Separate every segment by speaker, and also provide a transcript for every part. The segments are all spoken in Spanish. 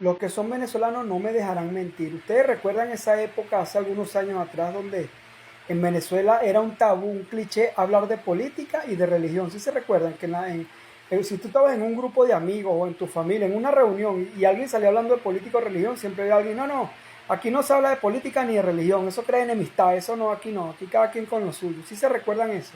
Speaker 1: Los que son venezolanos no me dejarán mentir. Ustedes recuerdan esa época hace algunos años atrás donde en Venezuela era un tabú, un cliché hablar de política y de religión. ¿Sí se recuerdan que si tú estabas en un grupo de amigos o en tu familia, en una reunión y alguien salía hablando de política o religión, siempre había alguien, no, no, aquí no se habla de política ni de religión, eso crea enemistad, eso no, aquí cada quien con lo suyo. ¿Sí se recuerdan eso?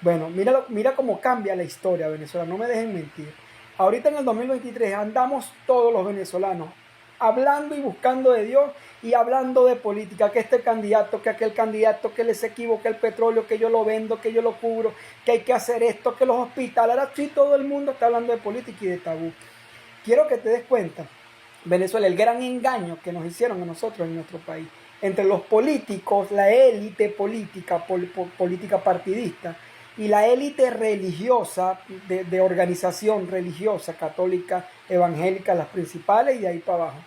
Speaker 1: Bueno, mira cómo cambia la historia Venezuela, no me dejen mentir. Ahorita en el 2023 andamos todos los venezolanos hablando y buscando de Dios y hablando de política, que este candidato, que aquel candidato, que les equivoque el petróleo, que yo lo vendo, que yo lo cubro, que hay que hacer esto, que los hospitales, ahora sí todo el mundo está hablando de política y de tabú. Quiero que te des cuenta, Venezuela, el gran engaño que nos hicieron a nosotros en nuestro país, entre los políticos, la élite política, política partidista, y la élite religiosa, de organización religiosa, católica, evangélica, las principales y de ahí para abajo,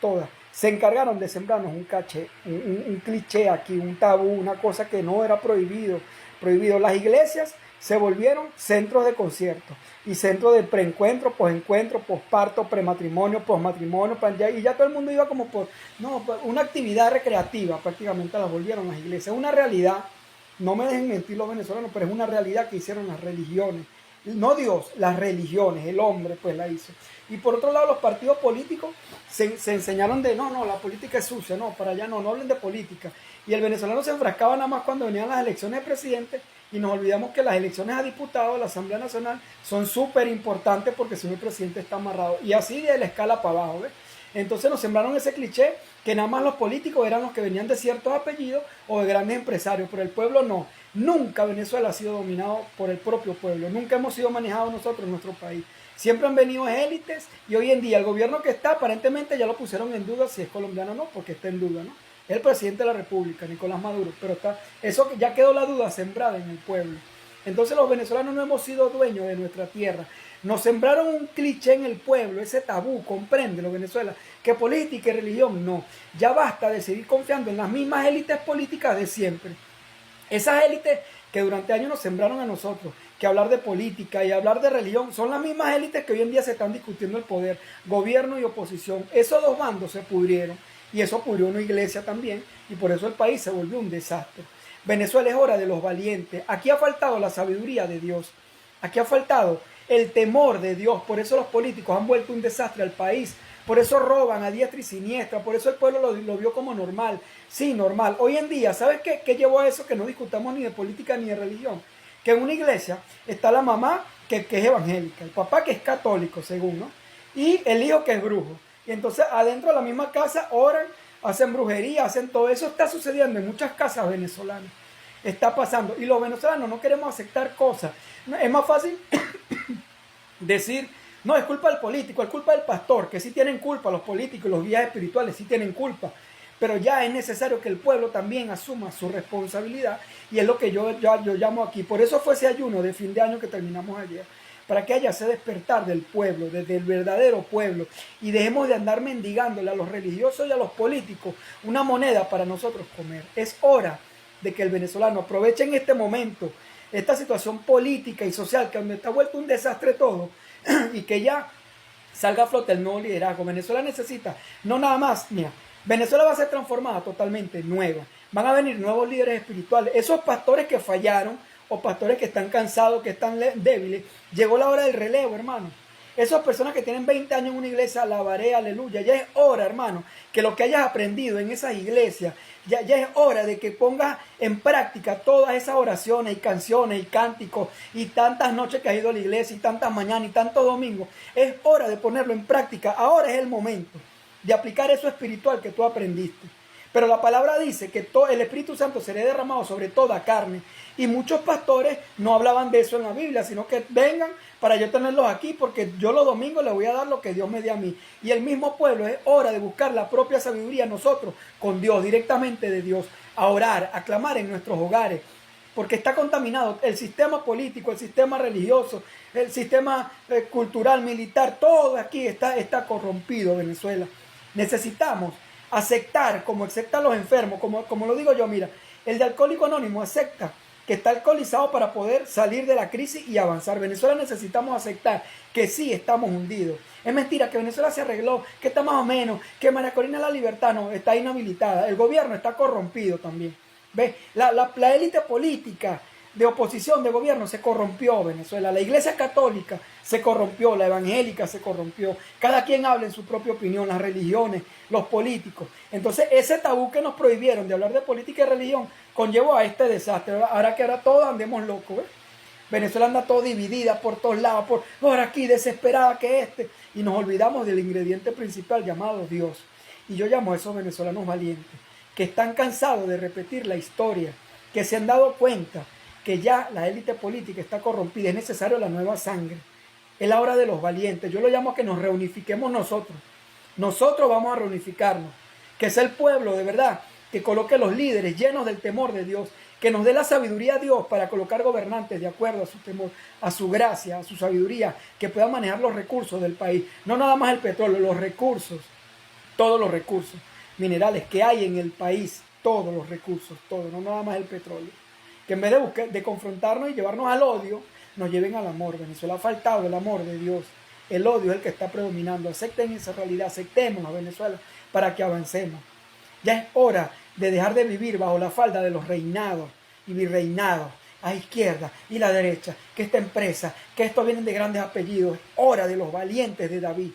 Speaker 1: todas, se encargaron de sembrarnos un caché, un cliché aquí, un tabú, una cosa que no era prohibido. Las iglesias se volvieron centros de conciertos y centros de preencuentro, posencuentro, posparto, prematrimonio, posmatrimonio, y ya todo el mundo iba como por, no, una actividad recreativa, prácticamente la volvieron las iglesias, una realidad. No me dejen mentir los venezolanos, pero es una realidad que hicieron las religiones. No Dios, las religiones, el hombre pues la hizo. Y por otro lado los partidos políticos se enseñaron de, no, no, la política es sucia, no, para allá no, no hablen de política. Y el venezolano se enfrascaba nada más cuando venían las elecciones de presidente y nos olvidamos que las elecciones a diputados, la Asamblea Nacional, son súper importantes porque si no el presidente está amarrado. Y así de la escala para abajo, ¿ves? Entonces nos sembraron ese cliché que nada más los políticos eran los que venían de ciertos apellidos o de grandes empresarios, pero el pueblo no. Nunca Venezuela ha sido dominado por el propio pueblo, nunca hemos sido manejados nosotros en nuestro país. Siempre han venido élites y hoy en día el gobierno que está aparentemente ya lo pusieron en duda si es colombiano o no, porque está en duda, ¿no? Es el presidente de la República, Nicolás Maduro, pero está, eso ya quedó la duda sembrada en el pueblo. Entonces los venezolanos no hemos sido dueños de nuestra tierra. Nos sembraron un cliché en el pueblo, ese tabú, compréndelo Venezuela, que política y religión no. Ya basta de seguir confiando en las mismas élites políticas de siempre. Esas élites que durante años nos sembraron a nosotros, que hablar de política y hablar de religión, son las mismas élites que hoy en día se están discutiendo el poder, gobierno y oposición. Esos dos bandos se pudrieron y eso pudrió una iglesia también y por eso el país se volvió un desastre. Venezuela es hora de los valientes. Aquí ha faltado la sabiduría de Dios. Aquí ha faltado el temor de Dios. Por eso los políticos han vuelto un desastre al país. Por eso roban a diestra y siniestra. Por eso el pueblo lo vio como normal. Sí, normal. Hoy en día, ¿sabes qué llevó a eso? Que no discutamos ni de política ni de religión. Que en una iglesia está la mamá que es evangélica, el papá que es católico, según, ¿no? Y el hijo que es brujo. Y entonces adentro de la misma casa oran, hacen brujería, hacen todo eso. Está sucediendo en muchas casas venezolanas. Está pasando. Y los venezolanos no queremos aceptar cosas. Es más fácil decir, no, es culpa del político, es culpa del pastor, que sí tienen culpa los políticos, los guías espirituales sí tienen culpa. Pero ya es necesario que el pueblo también asuma su responsabilidad y es lo que yo llamo aquí. Por eso fue ese ayuno de fin de año que terminamos ayer, para que haya ese despertar del pueblo, desde el verdadero pueblo, y dejemos de andar mendigándole a los religiosos y a los políticos una moneda para nosotros comer. Es hora de que el venezolano aproveche en este momento esta situación política y social que donde está vuelto un desastre todo y que ya salga a flote el nuevo liderazgo. Venezuela necesita, no nada más, mira, Venezuela va a ser transformada totalmente nueva. Van a venir nuevos líderes espirituales. Esos pastores que fallaron o pastores que están cansados, que están débiles, llegó la hora del relevo, hermano. Esas personas que tienen 20 años en una iglesia, alabaré, aleluya. Ya es hora, hermano, que lo que hayas aprendido en esas iglesias, ya es hora de que pongas en práctica todas esas oraciones y canciones y cánticos y tantas noches que has ido a la iglesia y tantas mañanas y tantos domingos. Es hora de ponerlo en práctica. Ahora es el momento de aplicar eso espiritual que tú aprendiste. Pero la palabra dice que el Espíritu Santo será derramado sobre toda carne. Y muchos pastores no hablaban de eso en la Biblia, sino que vengan para yo tenerlos aquí, porque yo los domingos les voy a dar lo que Dios me dé a mí. Y el mismo pueblo, es hora de buscar la propia sabiduría nosotros, con Dios, directamente de Dios, a orar, a clamar en nuestros hogares, porque está contaminado el sistema político, el sistema religioso, el sistema cultural, militar, todo aquí está corrompido, Venezuela. Necesitamos aceptar, como aceptan los enfermos, como lo digo yo, mira, el de Alcohólico Anónimo acepta que está alcoholizado para poder salir de la crisis y avanzar. Venezuela necesitamos aceptar que sí estamos hundidos. Es mentira que Venezuela se arregló, que está más o menos, que María Corina La Libertad no, está inhabilitada. El gobierno está corrompido también. ¿Ves? La élite política de oposición, de gobierno, se corrompió Venezuela. La iglesia católica se corrompió, la evangélica se corrompió. Cada quien habla en su propia opinión, las religiones, los políticos. Entonces ese tabú que nos prohibieron de hablar de política y religión conllevó a este desastre. Ahora todos andemos locos, ¿ves? Venezuela anda todo dividida por todos lados, por aquí desesperada y nos olvidamos del ingrediente principal llamado Dios. Y yo llamo a esos venezolanos valientes, que están cansados de repetir la historia, que se han dado cuenta que ya la élite política está corrompida, es necesario la nueva sangre. Es la hora de los valientes. Yo lo llamo a que nos reunifiquemos nosotros. Nosotros vamos a reunificarnos. Que sea el pueblo de verdad que coloque los líderes llenos del temor de Dios, que nos dé la sabiduría a Dios para colocar gobernantes de acuerdo a su temor, a su gracia, a su sabiduría, que puedan manejar los recursos del país. No nada más el petróleo, los recursos, todos los recursos minerales que hay en el país, todos los recursos, todos, no nada más el petróleo. Que en vez de confrontarnos y llevarnos al odio, nos lleven al amor. Venezuela ha faltado el amor de Dios. El odio es el que está predominando. Acepten esa realidad, aceptemos a Venezuela para que avancemos. Ya es hora de dejar de vivir bajo la falda de los reinados y virreinados a izquierda y la derecha, que esta empresa, que esto vienen de grandes apellidos. Es hora de los valientes de David.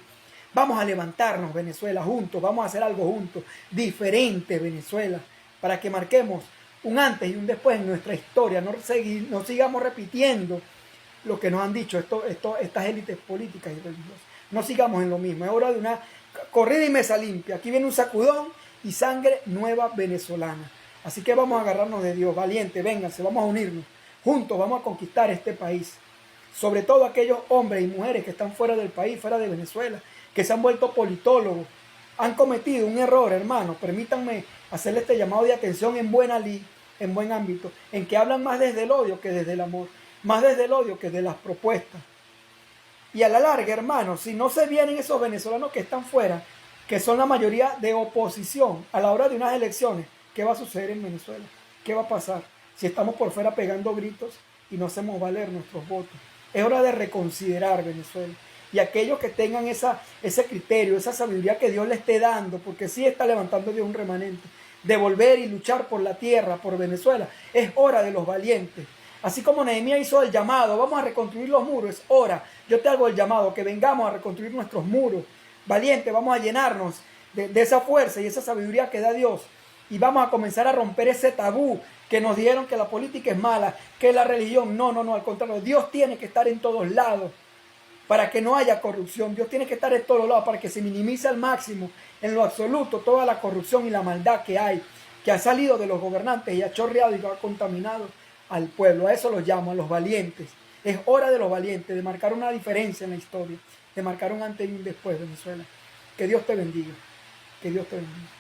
Speaker 1: Vamos a levantarnos, Venezuela, juntos, vamos a hacer algo juntos, diferente, Venezuela, para que marquemos un antes y un después en nuestra historia. No sigamos repitiendo lo que nos han dicho estas élites políticas y religiosas. No sigamos en lo mismo. Es hora de una corrida y mesa limpia. Aquí viene un sacudón y sangre nueva venezolana. Así que vamos a agarrarnos de Dios, valiente, vénganse, vamos a unirnos. Juntos vamos a conquistar este país. Sobre todo aquellos hombres y mujeres que están fuera del país, fuera de Venezuela, que se han vuelto politólogos, han cometido un error, hermano. Permítanme hacerle este llamado de atención en buena lid, en buen ámbito, en que hablan más desde el odio que desde el amor, más desde el odio que de las propuestas. Y a la larga, hermano, si no se vienen esos venezolanos que están fuera, que son la mayoría de oposición a la hora de unas elecciones, ¿qué va a suceder en Venezuela? ¿Qué va a pasar si estamos por fuera pegando gritos y no hacemos valer nuestros votos? Es hora de reconsiderar Venezuela. Y aquellos que tengan ese criterio, esa sabiduría que Dios le esté dando, porque sí está levantando Dios un remanente, de volver y luchar por la tierra, por Venezuela, es hora de los valientes. Así como Nehemías hizo el llamado, vamos a reconstruir los muros, es hora. Yo te hago el llamado, que vengamos a reconstruir nuestros muros. Valiente, vamos a llenarnos de esa fuerza y esa sabiduría que da Dios. Y vamos a comenzar a romper ese tabú que nos dieron, que la política es mala, que la religión, no, al contrario. Dios tiene que estar en todos lados para que no haya corrupción. Dios tiene que estar en todos lados para que se minimice al máximo, en lo absoluto, toda la corrupción y la maldad que hay, que ha salido de los gobernantes y ha chorreado y ha contaminado al pueblo. A eso los llamo, a los valientes. Es hora de los valientes, de marcar una diferencia en la historia, de marcar un antes y un después de Venezuela. Que Dios te bendiga. Que Dios te bendiga.